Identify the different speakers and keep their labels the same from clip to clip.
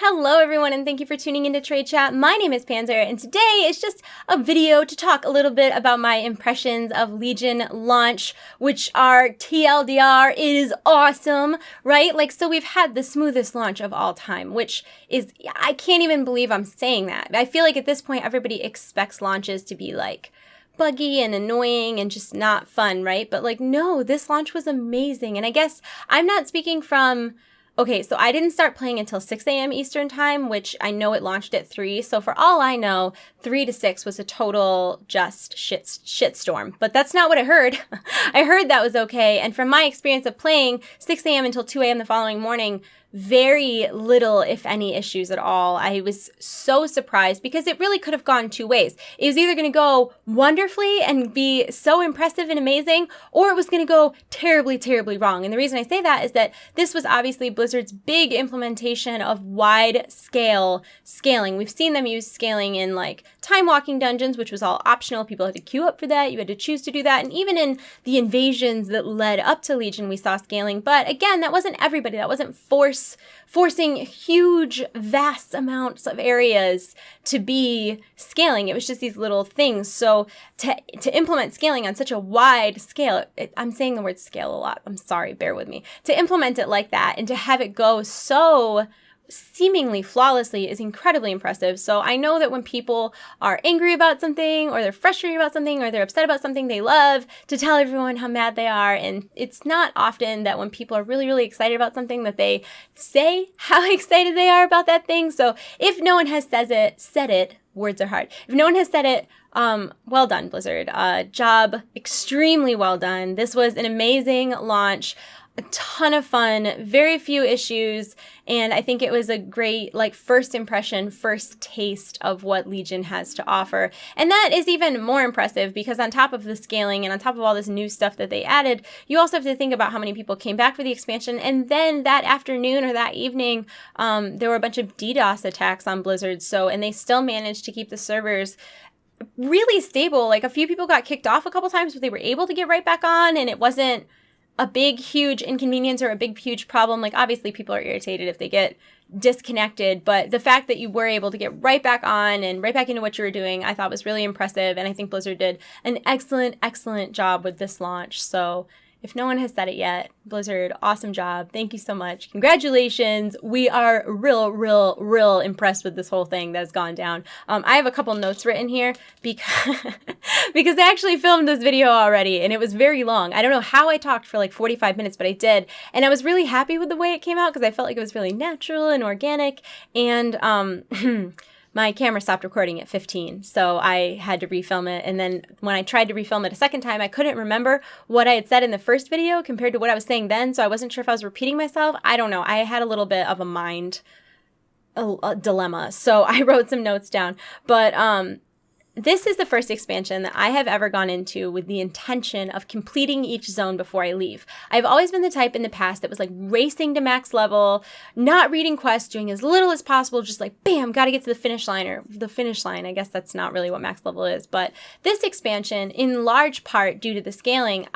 Speaker 1: Hello everyone, and thank you for tuning into TradeChat. My name is Panzer, and today is just a video to talk a little bit about my impressions of Legion launch, which are TLDR, it is awesome, right? So we've had the smoothest launch of all time, which is, I can't even believe I'm saying that. I feel like at this point everybody expects launches to be buggy and annoying and just not fun, right? But no, this launch was amazing. And I guess I'm not speaking from... Okay, so I didn't start playing until 6 a.m. Eastern time, which I know it launched at 3. So for all I know, 3 to 6 was a total just shitstorm. But that's not what I heard. I heard that was okay. And from my experience of playing 6 a.m. until 2 a.m. the following morning, very little, if any, issues at all. I was so surprised because it really could have gone two ways. It was either going to go wonderfully and be so impressive and amazing, or it was going to go terribly, terribly wrong. And the reason I say that is that this was obviously Blizzard's big implementation of wide scale scaling. We've seen them use scaling in time walking dungeons, which was all optional. People had to queue up for that. You had to choose to do that. And even in the invasions that led up to Legion, we saw scaling. But again, that wasn't everybody. That wasn't forcing huge, vast amounts of areas to be scaling. It was just these little things. So to implement scaling on such a wide scale, I'm saying the word scale a lot. I'm sorry, bear with me. To implement it like that and to have it go so seemingly flawlessly is incredibly impressive. So I know that when people are angry about something or they're frustrated about something or they're upset about something, they love to tell everyone how mad they are. And it's not often that when people are really, really excited about something that they say how excited they are about that thing. So if no one has said it, words are hard. If no one has said it, well done, Blizzard. Job extremely well done. This was an amazing launch. A ton of fun, very few issues, and I think it was a great first impression, first taste of what Legion has to offer. And that is even more impressive because on top of the scaling and on top of all this new stuff that they added, you also have to think about how many people came back for the expansion. And then that afternoon or that evening, there were a bunch of DDoS attacks on Blizzard, and they still managed to keep the servers really stable. A few people got kicked off a couple times, but they were able to get right back on, and it wasn't a big, huge inconvenience or a big, huge problem. Obviously, people are irritated if they get disconnected, but the fact that you were able to get right back on and right back into what you were doing, I thought was really impressive, and I think Blizzard did an excellent, excellent job with this launch. So if no one has said it yet, Blizzard, awesome job. Thank you so much. Congratulations. We are real impressed with this whole thing that has gone down. I have a couple notes written here because I actually filmed this video already and it was very long. I don't know how I talked for 45 minutes, but I did. And I was really happy with the way it came out because I felt like it was really natural and organic. And my camera stopped recording at 15, so I had to refilm it. And then when I tried to refilm it a second time, I couldn't remember what I had said in the first video compared to what I was saying then, so I wasn't sure if I was repeating myself. I don't know. I had a little bit of a dilemma, so I wrote some notes down. But this is the first expansion that I have ever gone into with the intention of completing each zone before I leave. I've always been the type in the past that was racing to max level, not reading quests, doing as little as possible, just bam, gotta get to the finish line, or the finish line. I guess that's not really what max level is. But this expansion, in large part due to the scaling,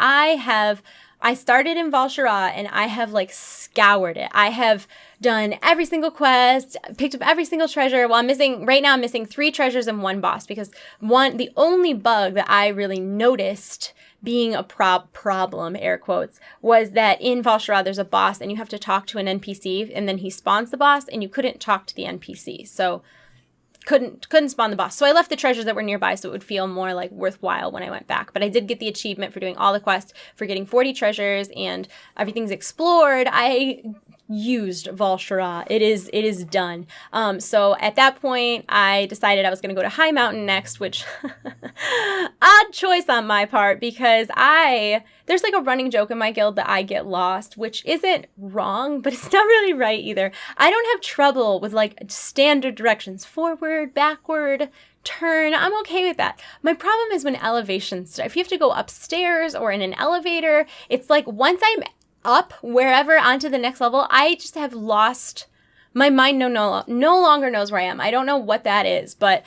Speaker 1: I started in Val'sharah and I have scoured it. I have done every single quest, picked up every single treasure. Well, right now I'm missing 3 treasures and 1 boss because the only bug that I really noticed being a problem, air quotes, was that in Val'sharah there's a boss and you have to talk to an NPC and then he spawns the boss and you couldn't talk to the NPC. So couldn't spawn the boss. So I left the treasures that were nearby so it would feel more worthwhile when I went back. But I did get the achievement for doing all the quests, for getting 40 treasures, and everything's explored. I used Val'sharah. It is done. So at that point, I decided I was going to go to High Mountain next, which odd choice on my part because there's a running joke in my guild that I get lost, which isn't wrong, but it's not really right either. I don't have trouble with standard directions, forward, backward, turn. I'm okay with that. My problem is when elevations, if you have to go upstairs or in an elevator, it's once I'm up wherever onto the next level, I just have lost my mind no longer knows where I am. I don't know what that is, but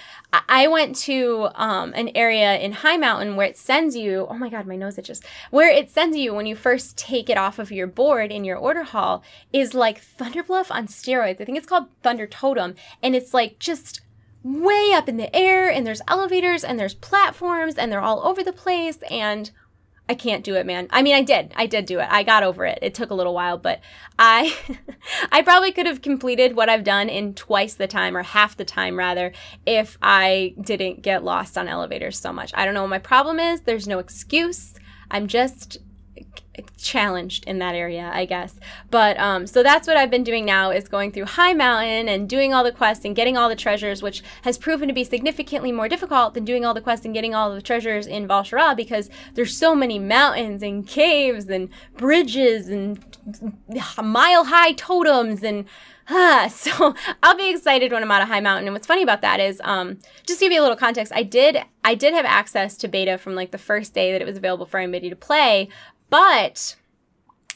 Speaker 1: I went to an area in High Mountain where it sends you, oh my God, my nose itches, where it sends you when you first take it off of your board in your order hall is like Thunderbluff on steroids. I think it's called Thunder Totem, and it's like just way up in the air, and there's elevators and there's platforms and they're all over the place, and I can't do it, man. I mean, I did do it. I got over it. It took a little while, but I probably could have completed what I've done in twice the time, or half the time rather, if I didn't get lost on elevators so much. I don't know what my problem is. There's no excuse. I'm just challenged in that area, I guess. But so that's what I've been doing now, is going through High Mountain and doing all the quests and getting all the treasures, which has proven to be significantly more difficult than doing all the quests and getting all the treasures in Val'sharah, because there's so many mountains and caves and bridges and mile-high totems and so I'll be excited when I'm out of High Mountain. And what's funny about that is, just to give you a little context, I did have access to beta from like the first day that it was available for anybody to play, but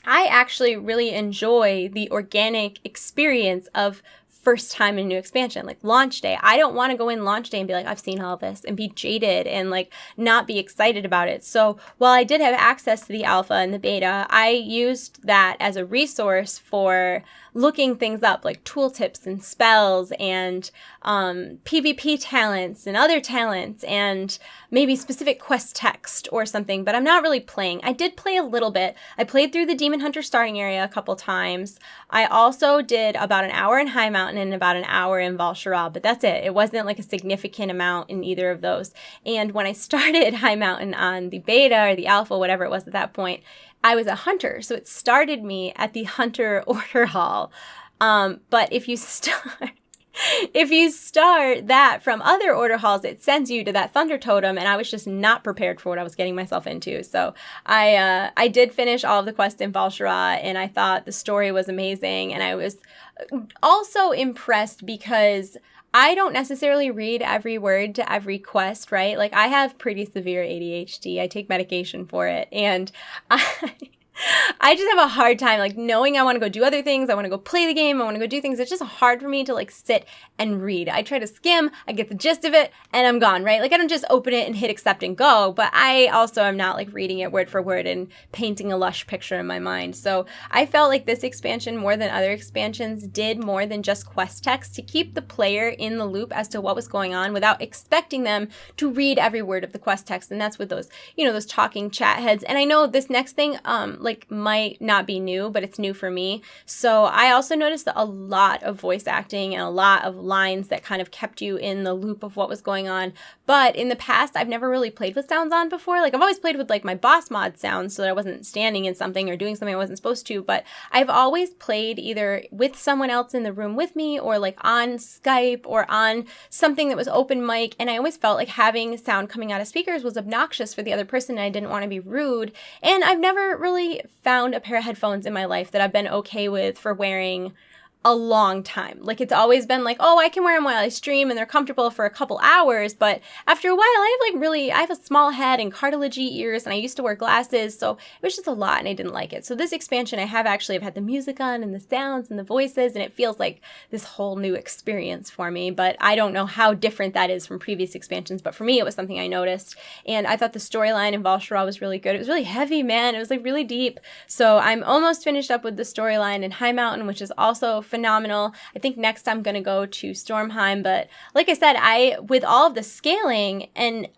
Speaker 1: I actually really enjoy the organic experience of first time in a new expansion, like launch day. I don't want to go in launch day and be like, I've seen all this, and be jaded and like not be excited about it. So while I did have access to the alpha and the beta, I used that as a resource for looking things up, like tooltips and spells and PvP talents and other talents and maybe specific quest text or something, but I'm not really playing. I did play a little bit. I played through the Demon Hunter starting area a couple times. I also did about an hour in High Mountain and about an hour in Val'sharah, but that's it. It wasn't like a significant amount in either of those. And when I started High Mountain on the beta or the alpha, whatever it was at that point, I was a hunter, so it started me at the hunter order hall. But if you start that from other order halls, it sends you to that Thunder Totem, and I was just not prepared for what I was getting myself into. So I did finish all of the quests in Val'sharah, and I thought the story was amazing, and I was also impressed because I don't necessarily read every word to every quest, right? Like, I have pretty severe ADHD. I take medication for it, and I just have a hard time, like, knowing I want to go do other things. I want to go play the game. I want to go do things. It's just hard for me to, like, sit and read. I try to skim, I get the gist of it, and I'm gone, right? Like, I don't just open it and hit accept and go, but I also am not, like, reading it word for word and painting a lush picture in my mind. So I felt like this expansion, more than other expansions, did more than just quest text to keep the player in the loop as to what was going on without expecting them to read every word of the quest text. And that's with those, those talking chat heads. And I know this next thing, might not be new, but it's new for me. So I also noticed a lot of voice acting and a lot of lines that kind of kept you in the loop of what was going on. But in the past, I've never really played with sounds on before. Like, I've always played with, like, my boss mod sounds so that I wasn't standing in something or doing something I wasn't supposed to. But I've always played either with someone else in the room with me, or like on Skype, or on something that was open mic. And I always felt like having sound coming out of speakers was obnoxious for the other person, and I didn't want to be rude. And I've never really found a pair of headphones in my life that I've been okay with for wearing a long time. Like, it's always been like, oh, I can wear them while I stream and they're comfortable for a couple hours, but after a while I have a small head and cartilagey ears, and I used to wear glasses, so it was just a lot and I didn't like it. So this expansion, I've had the music on and the sounds and the voices, and it feels like this whole new experience for me, but I don't know how different that is from previous expansions, but for me it was something I noticed. And I thought the storyline in Val'sharah was really good. It was really heavy, man. It was like really deep. So I'm almost finished up with the storyline in High Mountain, which is also phenomenal. I think next I'm going to go to Stormheim, but like I said, with all of the scaling, and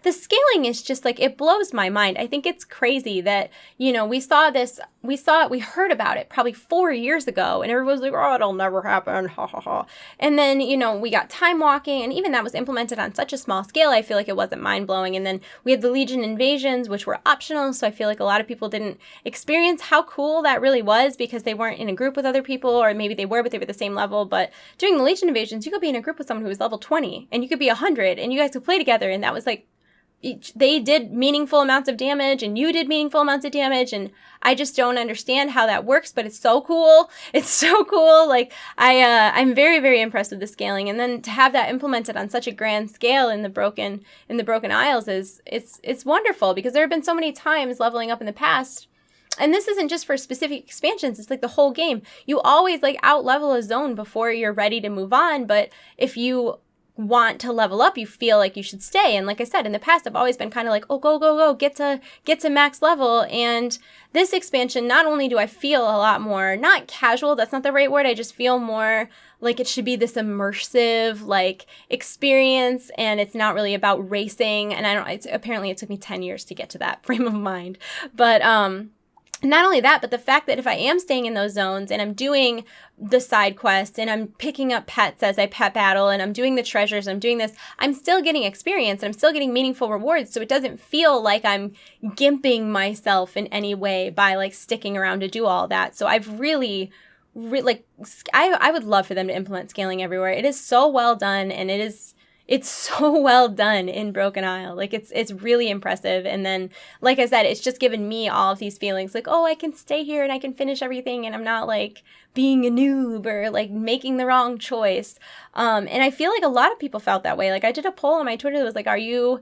Speaker 1: the scaling is just like, it blows my mind. I think it's crazy that, we heard about it probably 4 years ago, and everyone was like, oh, it'll never happen, ha ha ha. And then, we got time walking, and even that was implemented on such a small scale, I feel like it wasn't mind-blowing. And then we had the Legion invasions, which were optional, so I feel like a lot of people didn't experience how cool that really was because they weren't in a group with other people, or maybe they were, but they were the same level. But during the Legion invasions, you could be in a group with someone who was level 20, and you could be 100, and you guys could play together, and that was like, they did meaningful amounts of damage and you did meaningful amounts of damage, and I just don't understand how that works, but it's so cool. It's so cool. Like, I'm very, very impressed with the scaling, and then to have that implemented on such a grand scale in the Broken Isles it's wonderful, because there have been so many times leveling up in the past and this isn't just for specific expansions, it's like the whole game. You always like out level a zone before you're ready to move on, but if you want to level up, you feel like you should stay. And like I said, in the past, I've always been kind of like, oh, go, get to max level. And this expansion, not only do I feel a lot more, not casual, that's not the right word, I just feel more like it should be this immersive like experience, and it's not really about racing. And apparently it took me 10 years to get to that frame of mind. But not only that, but the fact that if I am staying in those zones and I'm doing the side quests and I'm picking up pets as I pet battle and I'm doing the treasures, I'm doing this, I'm still getting experience and I'm still getting meaningful rewards. So it doesn't feel like I'm gimping myself in any way by like sticking around to do all that. So I've really like, I would love for them to implement scaling everywhere. It is so well done, and it's so well done in Broken Isle. Like, it's really impressive. And then, like I said, it's just given me all of these feelings like, oh, I can stay here and I can finish everything, and I'm not like being a noob or like making the wrong choice. And I feel like a lot of people felt that way. Like, I did a poll on my Twitter that was like, are you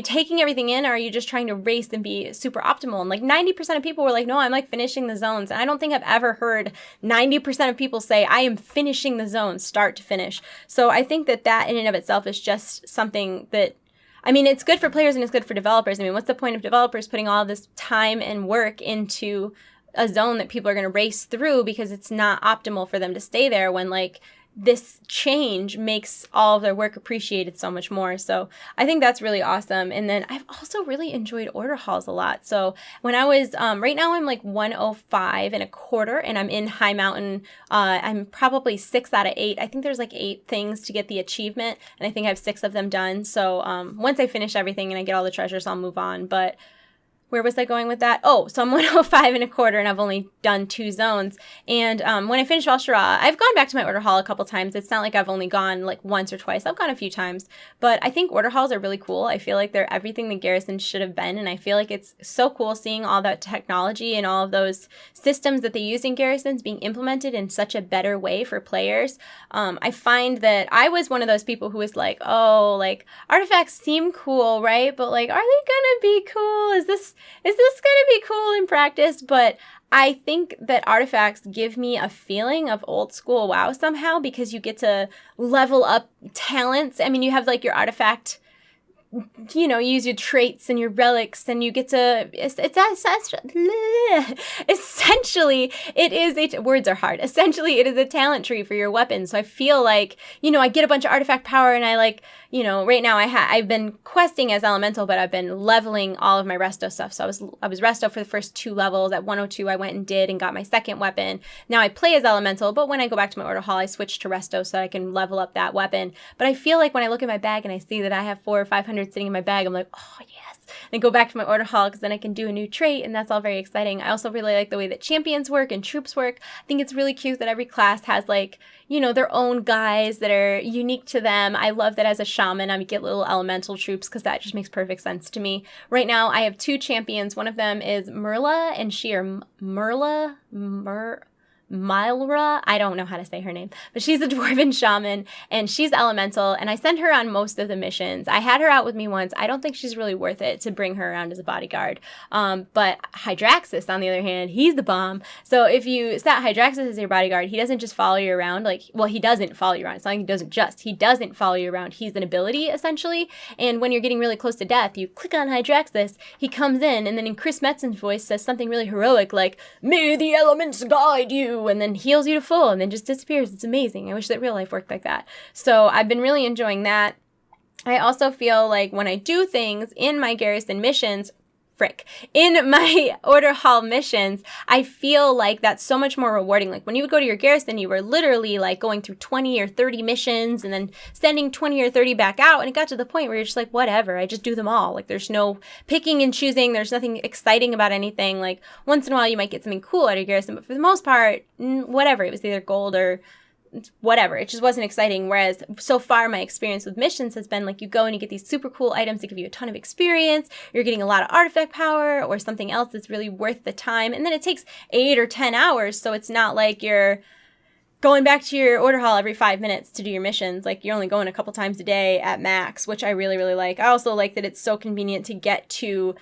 Speaker 1: taking everything in, or are you just trying to race and be super optimal? And like 90% of people were like, no, I'm like finishing the zones. And I don't think I've ever heard 90% of people say, I am finishing the zones start to finish. So I think that in and of itself is just something that, I mean, it's good for players and it's good for developers. I mean, what's the point of developers putting all this time and work into a zone that people are going to race through because it's not optimal for them to stay there, when like this change makes all of their work appreciated so much more. So I think that's really awesome. And then I've also really enjoyed order halls a lot. So when I was, right now I'm like 105 and a quarter, and I'm in High Mountain. I'm probably 6 out of 8. I think there's like 8 things to get the achievement, and I think I have 6 of them done. So once I finish everything and I get all the treasures, I'll move on. But where was I going with that? Oh, so I'm 105 and a quarter, and I've only done 2 zones. And when I finished Valshara, I've gone back to my order hall a couple times. It's not like I've only gone like once or twice. I've gone a few times. But I think order halls are really cool. I feel like they're everything the Garrison should have been. And I feel like it's so cool seeing all that technology and all of those systems that they use in Garrisons being implemented in such a better way for players. I find that I was one of those people who was like, oh, like artifacts seem cool, right? But like, are they gonna be cool? Is this going to be cool in practice? But I think that artifacts give me a feeling of old school WoW somehow, because you get to level up talents. I mean, you have like your artifact, you know, you use your traits and your relics, and you get to, essentially, it is words are hard. Essentially, it is a talent tree for your weapon. So I feel like, you know, I get a bunch of artifact power, and I like, you know, right now I've been questing as elemental, but I've been leveling all of my resto stuff. So I was resto for the first 2 levels. At 102, I went and did and got my second weapon. Now I play as elemental, but when I go back to my order hall, I switch to resto so I can level up that weapon. But I feel like when I look at my bag and I see that I have 400 or 500 sitting in my bag, I'm like, oh yes. And go back to my order hall, because then I can do a new trait, and that's all very exciting. I also really like the way that champions work and troops work. I think it's really cute that every class has like, you know, their own guys that are unique to them. I love that as a shaman, I get little elemental troops, because that just makes perfect sense to me. Right now, I have 2 champions. One of them is Merla, and Mylra, I don't know how to say her name, but she's a dwarven shaman, and she's elemental, and I send her on most of the missions. I had her out with me once. I don't think she's really worth it to bring her around as a bodyguard. But Hydraxis, on the other hand, he's the bomb. So if you set Hydraxis as your bodyguard, he doesn't just follow you around. Like, well, he doesn't follow you around. It's not like he doesn't follow you around. He's an ability, essentially. And when you're getting really close to death, you click on Hydraxis, he comes in, and then in Chris Metzen's voice says something really heroic, like, "May the elements guide you," and then heals you to full, and then just disappears. It's amazing. I wish that real life worked like that. So I've been really enjoying that. I also feel like when I do things in my Garrison missions, in my order hall missions, I feel like that's so much more rewarding. Like when you would go to your Garrison, you were literally like going through 20 or 30 missions and then sending 20 or 30 back out. And it got to the point where you're just like, whatever, I just do them all. Like there's no picking and choosing. There's nothing exciting about anything. Like once in a while you might get something cool out of your Garrison, but for the most part, whatever. It was either gold or whatever. It just wasn't exciting. Whereas so far my experience with missions has been like you go and you get these super cool items that give you a ton of experience. You're getting a lot of artifact power or something else that's really worth the time. And then it takes 8 or 10 hours. So it's not like you're going back to your order hall every 5 minutes to do your missions. Like you're only going a couple times a day at max, which I really, really like. I also like that it's so convenient to get to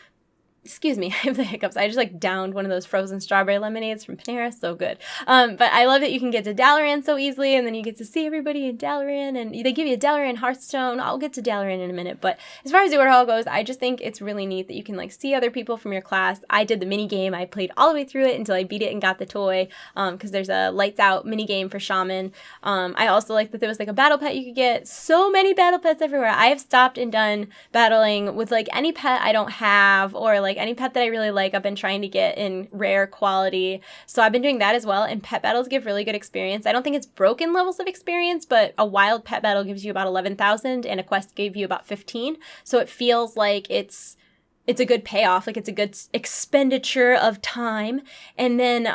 Speaker 1: Excuse me, I have the hiccups. I just like downed one of those frozen strawberry lemonades from Panera. So good. But I love that you can get to Dalaran so easily, and then you get to see everybody in Dalaran, and they give you a Dalaran Hearthstone. I'll get to Dalaran in a minute. But as far as the order hall goes, I just think it's really neat that you can like see other people from your class. I did the mini game. I played all the way through it until I beat it and got the toy, because there's a lights out mini game for Shaman. I also like that there was like a battle pet you could get. So many battle pets everywhere. I have stopped and done battling with like any pet I don't have, or like any pet that I really like. I've been trying to get in rare quality, so I've been doing that as well, and pet battles give really good experience. I don't think it's broken levels of experience, but a wild pet battle gives you about 11,000 and a quest gave you about 15, so it feels like it's a good payoff, like it's a good expenditure of time. And then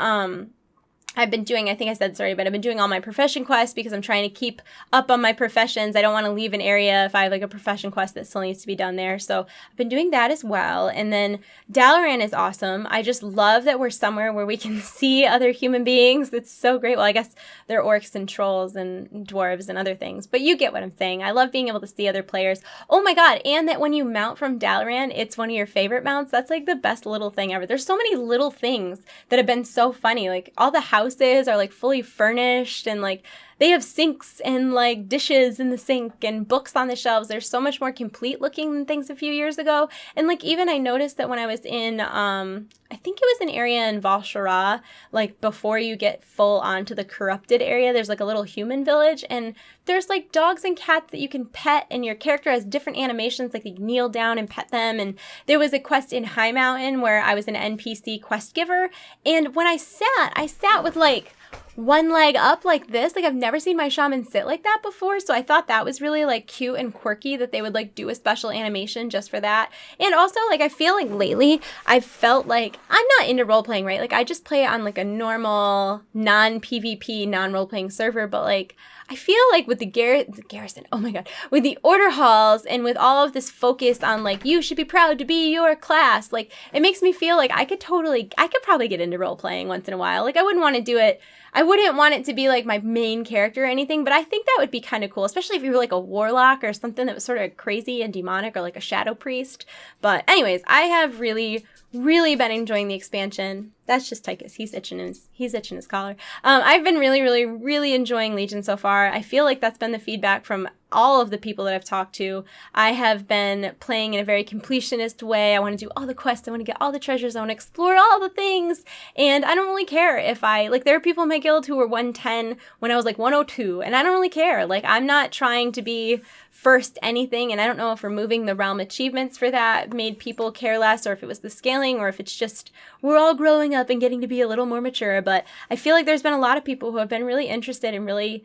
Speaker 1: I've been doing, I think I said sorry, but I've been doing all my profession quests because I'm trying to keep up on my professions. I don't want to leave an area if I have like a profession quest that still needs to be done there. So I've been doing that as well. And then Dalaran is awesome. I just love that we're somewhere where we can see other human beings. It's so great. Well, I guess they're orcs and trolls and dwarves and other things, but you get what I'm saying. I love being able to see other players. Oh my God. And that when you mount from Dalaran, it's one of your favorite mounts. That's like the best little thing ever. There's so many little things that have been so funny. Like all the houses are like fully furnished, and like they have sinks and like dishes in the sink and books on the shelves. They're so much more complete looking than things a few years ago. And like even I noticed that when I was in I think it was an area in Val'sharah, like before you get full onto the corrupted area, there's like a little human village, and there's like dogs and cats that you can pet, and your character has different animations, like you kneel down and pet them. And there was a quest in High Mountain where I was an NPC quest giver, and when I sat with like one leg up like this. Like I've never seen my shaman sit like that before, so I thought that was really like cute and quirky that they would like do a special animation just for that. And also like I feel like lately I've felt like I'm not into role-playing, right? Like I just play on like a normal non-PvP, non-role-playing server, but like I feel like with the garrison, oh my God, with the order halls and with all of this focus on like, you should be proud to be your class, like it makes me feel like I could probably get into role playing once in a while. Like I wouldn't want it to be like my main character or anything, but I think that would be kind of cool, especially if you were like a warlock or something that was sort of crazy and demonic, or like a shadow priest. But anyways, I have really been enjoying the expansion. That's just Tychus. He's itching his collar. I've been really enjoying Legion so far. I feel like that's been the feedback from all of the people that I've talked to. I have been playing in a very completionist way. I want to do all the quests. I want to get all the treasures. I want to explore all the things. And I don't really care if there are people in my guild who were 110 when I was like 102, and I don't really care. Like I'm not trying to be first anything, and I don't know if removing the realm achievements for that made people care less, or if it was the scaling, or if it's just we're all growing up and getting to be a little more mature. But I feel like there's been a lot of people who have been really interested in really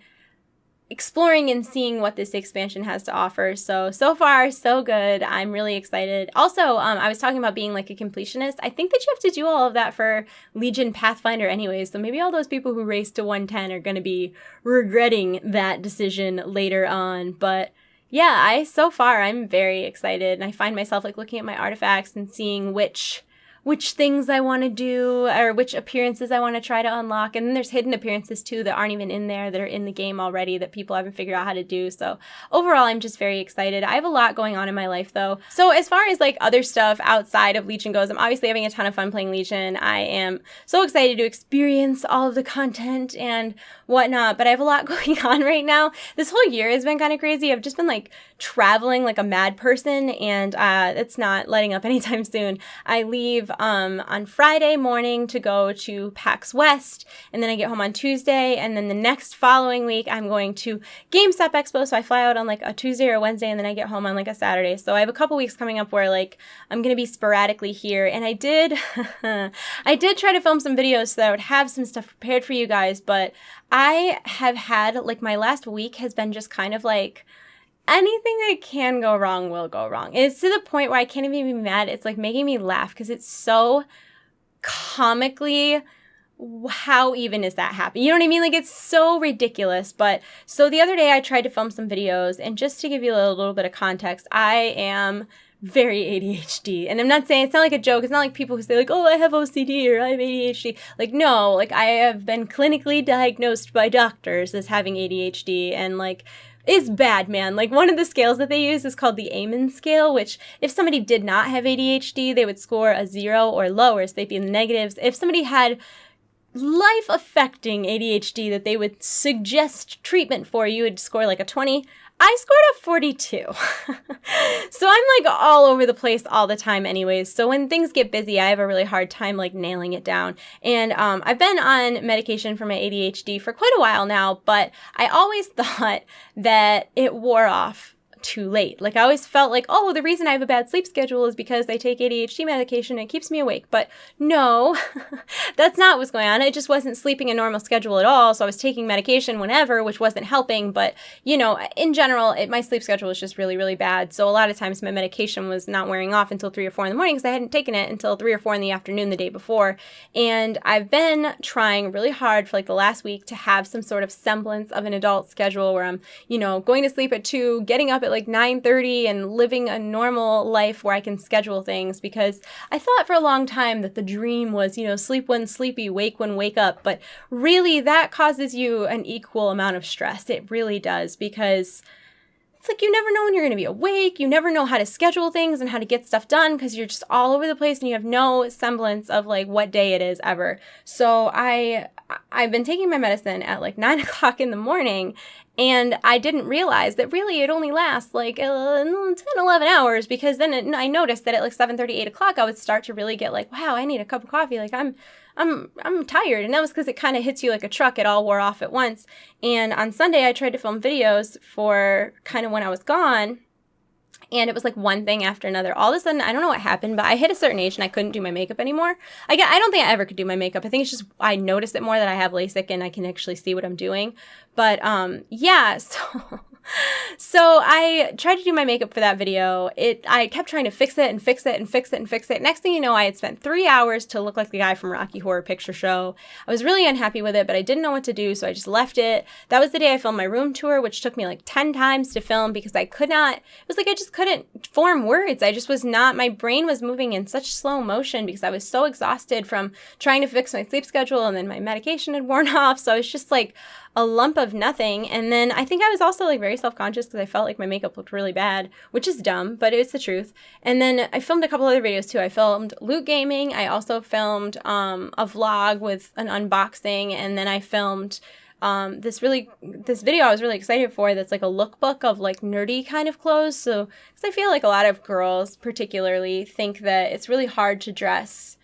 Speaker 1: exploring and seeing what this expansion has to offer. So far, so good. I'm really excited. Also, I was talking about being like a completionist. I think that you have to do all of that for Legion Pathfinder anyways. So maybe all those people who race to 110 are going to be regretting that decision later on. But yeah, so far I'm very excited, and I find myself like looking at my artifacts and seeing which things I want to do, or which appearances I want to try to unlock. And then there's hidden appearances too that aren't even in there, that are in the game already, that people haven't figured out how to do. So overall, I'm just very excited. I have a lot going on in my life though. So as far as like other stuff outside of Legion goes, I'm obviously having a ton of fun playing Legion. I am so excited to experience all of the content and whatnot, but I have a lot going on right now. This whole year has been kind of crazy. I've just been like traveling like a mad person, and it's not letting up anytime soon. I leave on Friday morning to go to PAX West, and then I get home on Tuesday, and then the next following week I'm going to GameStop Expo, so I fly out on like a Tuesday or Wednesday, and then I get home on like a Saturday. So I have a couple weeks coming up where like I'm gonna be sporadically here, and I did try to film some videos so that I would have some stuff prepared for you guys, but I have had like my last week has been just kind of like anything that can go wrong will go wrong. It's to the point where I can't even be mad. It's like making me laugh because it's so comically, how even is that happening? You know what I mean? Like it's so ridiculous. But so the other day I tried to film some videos, and just to give you a little bit of context, I am very ADHD. And I'm not saying, it's not like a joke. It's not like people who say like, oh, I have OCD or I have ADHD. Like, no, like I have been clinically diagnosed by doctors as having ADHD, and like is bad, man. Like, one of the scales that they use is called the Amen scale, which if somebody did not have ADHD, they would score a 0 or lower, so they'd be in the negatives. If somebody had life-affecting ADHD that they would suggest treatment for, you would score like a 20. I scored a 42. So I'm like all over the place all the time anyways. So when things get busy, I have a really hard time like nailing it down. And I've been on medication for my ADHD for quite a while now, but I always thought that it wore off too late. Like, I always felt like, oh, the reason I have a bad sleep schedule is because I take ADHD medication and it keeps me awake. But no, that's not what's going on. I just wasn't sleeping a normal schedule at all. So I was taking medication whenever, which wasn't helping. But, you know, in general, my sleep schedule was just really, really bad. So a lot of times my medication was not wearing off until 3 or 4 in the morning because I hadn't taken it until 3 or 4 in the afternoon the day before. And I've been trying really hard for like the last week to have some sort of semblance of an adult schedule where I'm, you know, going to sleep at 2, getting up at like 9:30 and living a normal life where I can schedule things, because I thought for a long time that the dream was, you know, sleep when sleepy, wake when wake up. But really that causes you an equal amount of stress. It really does, because it's like you never know when you're going to be awake. You never know how to schedule things and how to get stuff done because you're just all over the place and you have no semblance of like what day it is ever. So I've been taking my medicine at like 9 o'clock in the morning, and I didn't realize that really it only lasts like 10, 11 hours, because then I noticed that at like 7:30, 8 o'clock, I would start to really get like, wow, I need a cup of coffee. Like I'm tired. And that was because it kind of hits you like a truck. It all wore off at once. And on Sunday, I tried to film videos for kind of when I was gone. And it was like one thing after another. All of a sudden, I don't know what happened, but I hit a certain age and I couldn't do my makeup anymore. I don't think I ever could do my makeup. I think it's just I noticed it more that I have LASIK and I can actually see what I'm doing. But yeah, so I tried to do my makeup for that video. I kept trying to fix it and fix it and fix it and fix it. Next thing you know, I had spent 3 hours to look like the guy from Rocky Horror Picture Show. I was really unhappy with it, but I didn't know what to do, so I just left it. That was the day I filmed my room tour, which took me like 10 times to film because I just couldn't form words. I just was not, my brain was moving in such slow motion because I was so exhausted from trying to fix my sleep schedule, and then my medication had worn off. So I was just like a lump of nothing. And then I think I was also like very self-conscious because I felt like my makeup looked really bad, which is dumb, but it's the truth. And then I filmed a couple other videos too. I filmed loot gaming. I also filmed a vlog with an unboxing, and then I filmed this video I was really excited for that's like a lookbook of like nerdy kind of clothes. So, because I feel like a lot of girls particularly think that it's really hard to dress,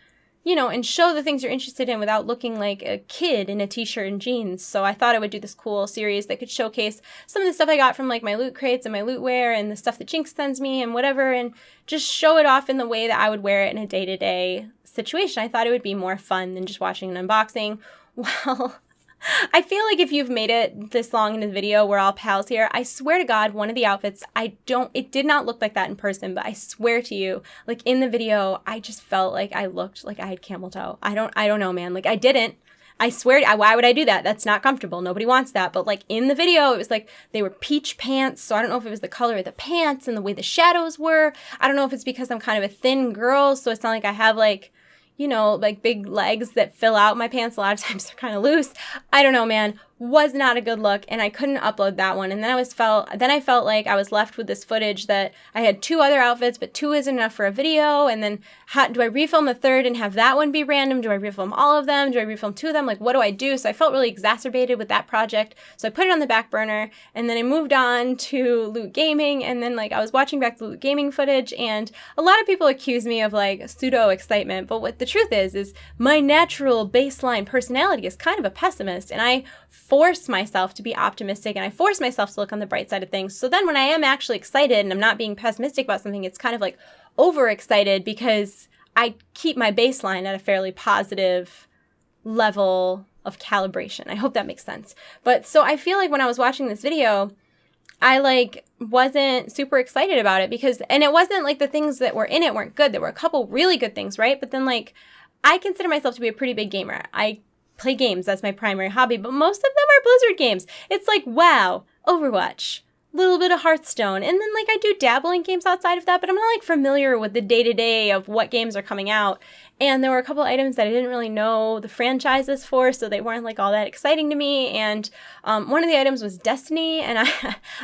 Speaker 1: you know, and show the things you're interested in without looking like a kid in a t-shirt and jeans. So I thought I would do this cool series that could showcase some of the stuff I got from like my loot crates and my loot wear and the stuff that Jinx sends me and whatever, and just show it off in the way that I would wear it in a day-to-day situation. I thought it would be more fun than just watching an unboxing. Well, I feel like if you've made it this long in the video, we're all pals here. I swear to God, one of the outfits, it did not look like that in person, but I swear to you, like in the video, I just felt like I looked like I had camel toe. I don't know, man. Like I didn't. I swear, why would I do that? That's not comfortable. Nobody wants that. But like in the video, it was like they were peach pants. So I don't know if it was the color of the pants and the way the shadows were. I don't know if it's because I'm kind of a thin girl, so it's not like I have like, you know, like big legs that fill out my pants. A lot of times they're kind of loose. I don't know, man. Was not a good look, and I couldn't upload that one. And then I felt like I was left with this footage that I had 2 other outfits, but 2 isn't enough for a video. And then do I refilm the third and have that one be random? Do I refilm all of them? Do I refilm 2 of them? Like, what do I do? So I felt really exacerbated with that project. So I put it on the back burner, and then I moved on to loot gaming. And then like I was watching back the loot gaming footage, and a lot of people accuse me of like pseudo excitement. But what the truth is my natural baseline personality is kind of a pessimist, and I force myself to be optimistic, and I force myself to look on the bright side of things. So then when I am actually excited and I'm not being pessimistic about something, it's kind of like overexcited because I keep my baseline at a fairly positive level of calibration. I hope that makes sense. But so I feel like when I was watching this video, I like wasn't super excited about it and it wasn't like the things that were in it weren't good. There were a couple really good things, right? But then like I consider myself to be a pretty big gamer. I play games. That's my primary hobby, but most of them are Blizzard games. It's like WoW, Overwatch, little bit of Hearthstone. And then, like, I do dabble in games outside of that, but I'm not, like, familiar with the day-to-day of what games are coming out. And there were a couple items that I didn't really know the franchises for, so they weren't, like, all that exciting to me. And one of the items was Destiny, and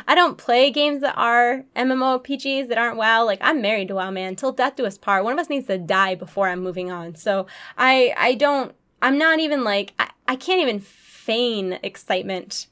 Speaker 1: I don't play games that are MMORPGs that aren't WoW. Like, I'm married to WoW, man. Till death do us part. One of us needs to die before I'm moving on. So I'm not even, like, I can't even feign excitement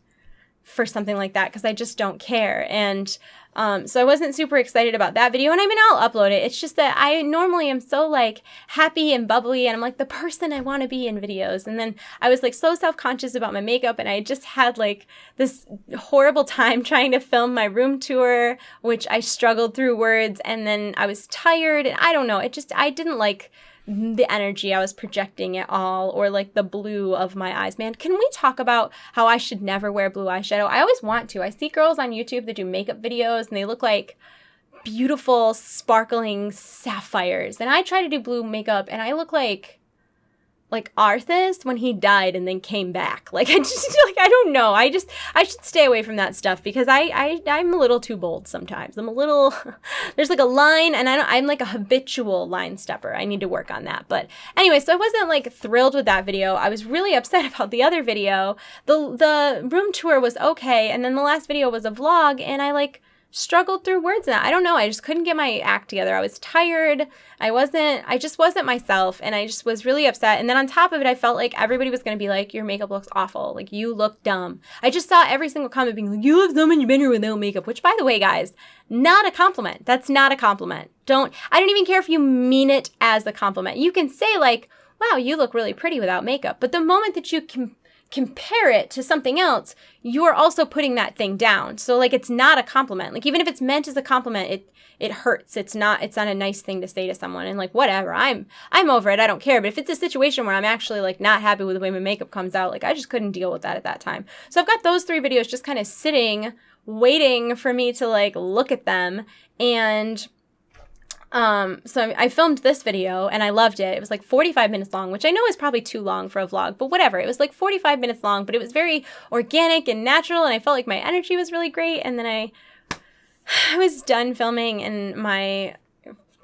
Speaker 1: for something like that because I just don't care. And so I wasn't super excited about that video. And I mean, I'll upload it. It's just that I normally am so like happy and bubbly and I'm like the person I want to be in videos. And then I was like so self-conscious about my makeup and I just had like this horrible time trying to film my room tour, which I struggled through words. And then I was tired and I don't know. I didn't like the energy I was projecting at all, or like the blue of my eyes. Man, can we talk about how I should never wear blue eyeshadow? I always want to. I see girls on YouTube that do makeup videos and they look like beautiful, sparkling sapphires. And I try to do blue makeup and I look like Arthas when he died and then came back. Like, I just, like, I don't know. I should stay away from that stuff because I'm a little too bold sometimes. I'm a little, there's like a line and I'm like a habitual line stepper. I need to work on that. But anyway, so I wasn't like thrilled with that video. I was really upset about the other video. The room tour was okay. And then the last video was a vlog and I like struggled through words in that. I don't know. I just couldn't get my act together. I was tired. I just wasn't myself. And I just was really upset. And then on top of it, I felt like everybody was going to be like, your makeup looks awful. Like, you look dumb. I just saw every single comment being like, you look dumb and you've been here without makeup, which by the way, guys, not a compliment. That's not a compliment. I don't even care if you mean it as a compliment. You can say like, wow, you look really pretty without makeup. But the moment that you compare it to something else, you're also putting that thing down. So like, it's not a compliment. Like, even if it's meant as a compliment, it hurts. It's not a nice thing to say to someone. And like, whatever, I'm over it. I don't care. But if it's a situation where I'm actually like not happy with the way my makeup comes out, like I just couldn't deal with that at that time. So I've got those 3 videos just kind of sitting, waiting for me to like look at them. And so I filmed this video and I loved it. It was like 45 minutes long, which I know is probably too long for a vlog, but whatever. It was like 45 minutes long, but it was very organic and natural and I felt like my energy was really great. And then I was done filming and my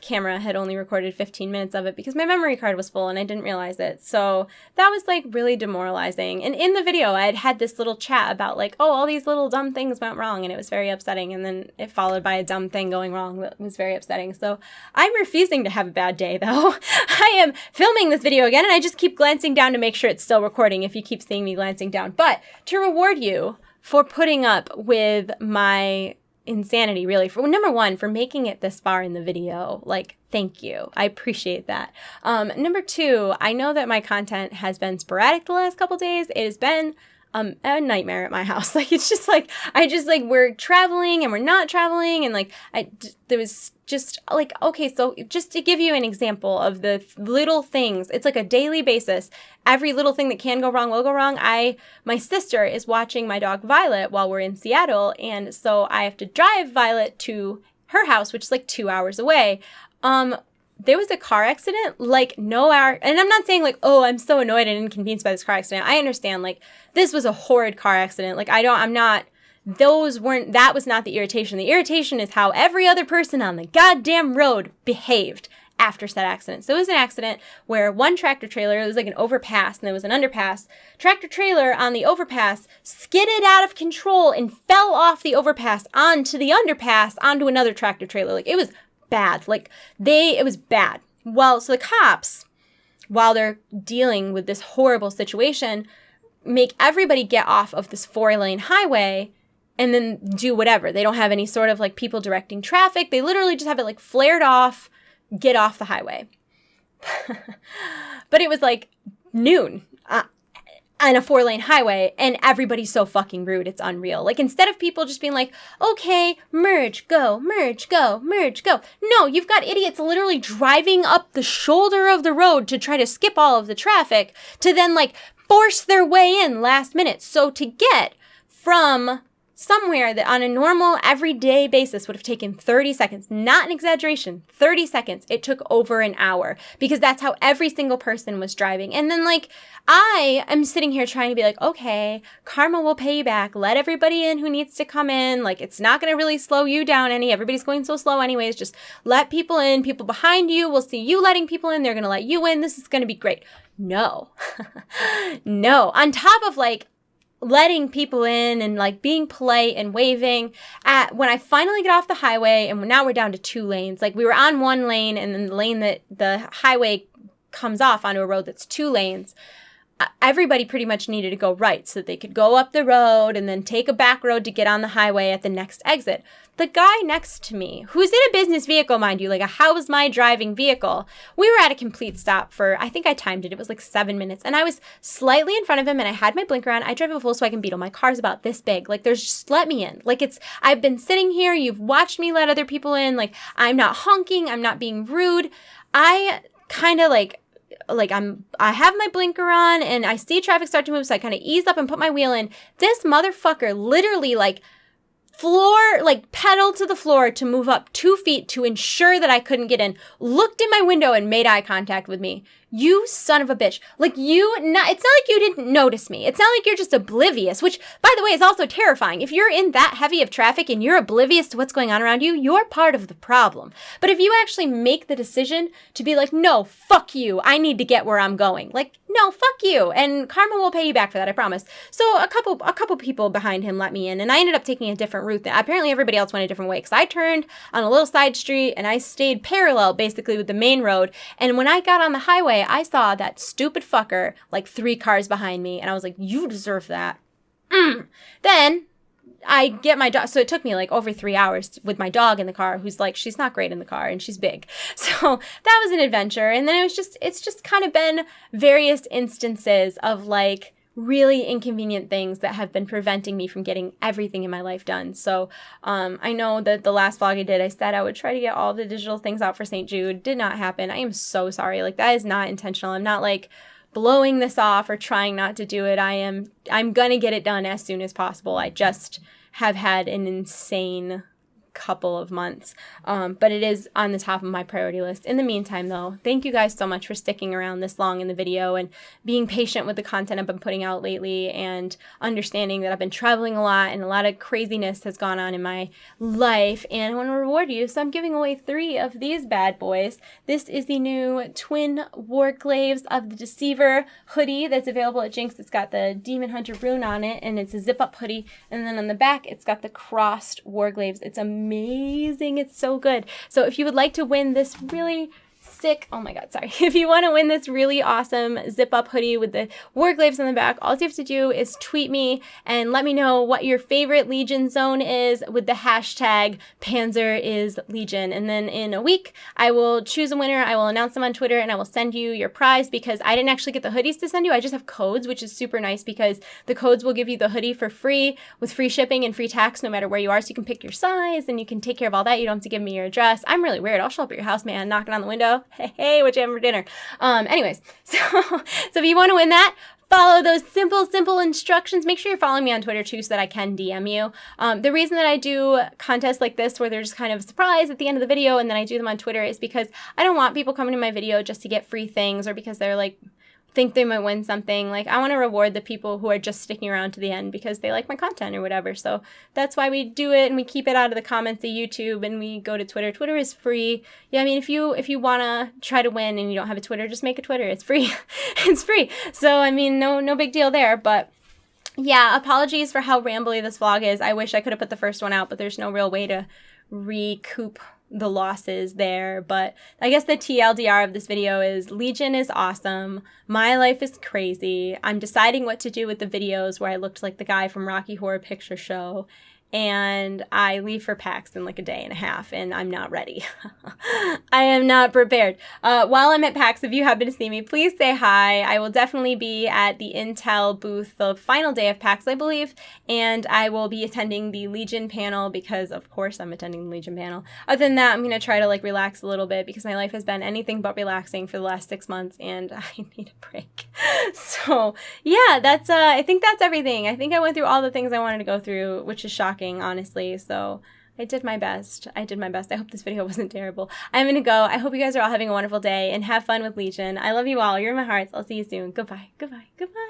Speaker 1: camera had only recorded 15 minutes of it because my memory card was full and I didn't realize it. So that was like really demoralizing. And in the video, I had this little chat about like, oh, all these little dumb things went wrong and it was very upsetting. And then it followed by a dumb thing going wrong that was very upsetting. So I'm refusing to have a bad day though. I am filming this video again and I just keep glancing down to make sure it's still recording if you keep seeing me glancing down. But to reward you for putting up with my insanity, really, for number one, for making it this far in the video, like, thank you. I appreciate that. Number 2, I know that my content has been sporadic the last couple days. It has been a nightmare at my house. Like, it's just like, we're traveling and we're not traveling. And like, there was just like, okay, so just to give you an example of the little things, it's like a daily basis. Every little thing that can go wrong will go wrong. My sister is watching my dog Violet while we're in Seattle. And so I have to drive Violet to her house, which is like 2 hours away. There was a car accident, like no hour, and I'm not saying like, oh, I'm so annoyed and inconvenienced by this car accident. I understand, like, this was a horrid car accident. Like, that was not the irritation. The irritation is how every other person on the goddamn road behaved after said accident. So it was an accident where one tractor trailer, it was like an overpass and there was an underpass. Tractor trailer on the overpass skidded out of control and fell off the overpass onto the underpass onto another tractor trailer. Like, it was bad. It was bad. Well, so the cops, while they're dealing with this horrible situation, make everybody get off of this 4-lane highway and then do whatever. They don't have any sort of like people directing traffic. They literally just have it like flared off, get off the highway. But it was like noon on a 4-lane highway and everybody's so fucking rude. It's unreal. Like, instead of people just being like, okay, merge, go, merge, go, merge, go. No, you've got idiots literally driving up the shoulder of the road to try to skip all of the traffic to then like force their way in last minute. So to get from somewhere that on a normal everyday basis would have taken 30 seconds, not an exaggeration, 30 seconds, it took over an hour because that's how every single person was driving. And then like, I am sitting here trying to be like, okay, karma will pay you back. Let everybody in who needs to come in. Like, it's not going to really slow you down any. Everybody's going so slow anyways. Just let people in. People behind you will see you letting people in. They're going to let you in. This is going to be great. No. No. On top of like letting people in and like being polite and waving, when I finally get off the highway, and now we're down to 2 lanes. Like, we were on 1 lane, and then the lane that the highway comes off onto a road that's 2 lanes. Everybody pretty much needed to go right so that they could go up the road and then take a back road to get on the highway at the next exit. The guy next to me, who's in a business vehicle, mind you, like a how's my driving vehicle, we were at a complete stop for, I think I timed it, it was like 7 minutes. And I was slightly in front of him and I had my blinker on. I drive a Volkswagen Beetle. My car's about this big. Like, there's just let me in. Like, I've been sitting here. You've watched me let other people in. Like, I'm not honking. I'm not being rude. I kind of I have my blinker on and I see traffic start to move, so I kind of ease up and put my wheel in. This motherfucker literally pedaled to the floor to move up 2 feet to ensure that I couldn't get in, looked in my window and made eye contact with me. You son of a bitch. Like, it's not like you didn't notice me. It's not like you're just oblivious, which, by the way, is also terrifying. If you're in that heavy of traffic and you're oblivious to what's going on around you, you're part of the problem. But if you actually make the decision to be like, no, fuck you, I need to get where I'm going. Like, no, fuck you. And karma will pay you back for that, I promise. So a couple people behind him let me in, and I ended up taking a different route. Apparently everybody else went a different way, because I turned on a little side street and I stayed parallel basically with the main road. And when I got on the highway, I saw that stupid fucker like 3 cars behind me, and I was like, you deserve that. Then I get my dog. So it took me like over 3 hours with my dog in the car, who's like, she's not great in the car and she's big. So that was an adventure. And then it's just kind of been various instances of like really inconvenient things that have been preventing me from getting everything in my life done. So I know that the last vlog I did, I said I would try to get all the digital things out for St. Jude. Did not happen. I am so sorry. Like, that is not intentional. I'm not like blowing this off or trying not to do it. I'm gonna get it done as soon as possible. I just have had an insane couple of months, but it is on the top of my priority list. In the meantime, though, thank you guys so much for sticking around this long in the video and being patient with the content I've been putting out lately, and understanding that I've been traveling a lot and a lot of craziness has gone on in my life, and I want to reward you, so I'm giving away 3 of these bad boys. This is the new Twin Warclaves of the Deceiver hoodie that's available at Jinx. It's got the Demon Hunter rune on it, and it's a zip-up hoodie, and then on the back it's got the crossed Warclaves. It's amazing. It's so good. So if you would like to win this really sick, oh my god, sorry. If you want to win this really awesome zip-up hoodie with the Warclaves on the back, all you have to do is tweet me and let me know what your favorite Legion zone is with the hashtag PanzerIsLegion. And then in a week, I will choose a winner. I will announce them on Twitter, and I will send you your prize, because I didn't actually get the hoodies to send you. I just have codes, which is super nice, because the codes will give you the hoodie for free with free shipping and free tax no matter where you are. So you can pick your size and you can take care of all that. You don't have to give me your address. I'm really weird. I'll show up at your house, man, knocking on the window. Hey, what you having for dinner? Anyways, so if you want to win that, follow those simple instructions. Make sure you're following me on Twitter too, so that I can DM you. The reason that I do contests like this, where they're just kind of a surprise at the end of the video and then I do them on Twitter, is because I don't want people coming to my video just to get free things, or because they're like, think they might win something. Like, I want to reward the people who are just sticking around to the end because they like my content or whatever. So that's why we do it, and we keep it out of the comments of YouTube, and we go to Twitter. Twitter is free. Yeah, I mean, if you want to try to win and you don't have a Twitter, just make a Twitter. It's free. It's free. So, I mean, no big deal there. But yeah, apologies for how rambly this vlog is. I wish I could have put the first one out, but there's no real way to recoup the losses there. But I guess the TLDR of this video is Legion is awesome. My life is crazy. I'm deciding what to do with the videos where I looked like the guy from Rocky Horror Picture Show, and I leave for PAX in like a day and a half, and I'm not ready. I am not prepared. While I'm at PAX, if you happen to see me, please say hi. I will definitely be at the Intel booth the final day of PAX, I believe, and I will be attending the Legion panel, because of course I'm attending the Legion panel. Other than that, I'm going to try to like relax a little bit, because my life has been anything but relaxing for the last 6 months, and I need a break. So yeah, that's I think that's everything. I think I went through all the things I wanted to go through, which is shocking, honestly. So I did my best. I did my best. I hope this video wasn't terrible. I'm gonna go. I hope you guys are all having a wonderful day and have fun with Legion. I love you all. You're in my hearts. I'll see you soon. Goodbye. Goodbye. Goodbye.